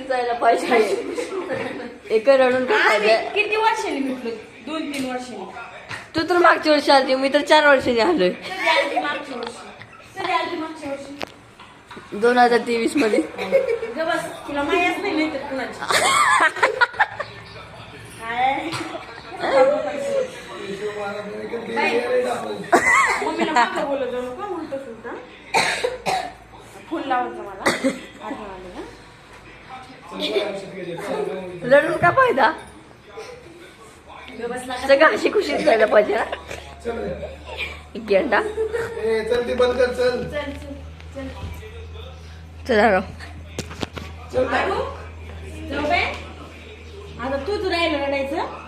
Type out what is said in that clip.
जायला पाहिजे. एक रडून काय फायदा? किती वर्षांनी भेटलो? 2-3 वर्षांनी. तू तर मागच्या वर्षी आली, मी तर 4 वर्षांनी आलोय. कधी आली मागच्या वर्षी? 2023 मध्ये. बस तुला माहित नाही तर कुणाची मम्मीला मागं बोलत जाऊ नका उलट सुलट. फुल लावायचं मला आठवण आली ना. रडून काय फायदा? सगळं हशी खुशीत जायला पाहिजे ना. गेंडा चल ती बंद कर. चल चल चल चल चला राव. चल जाऊ बे. आता तूच राहिलं रडायचं.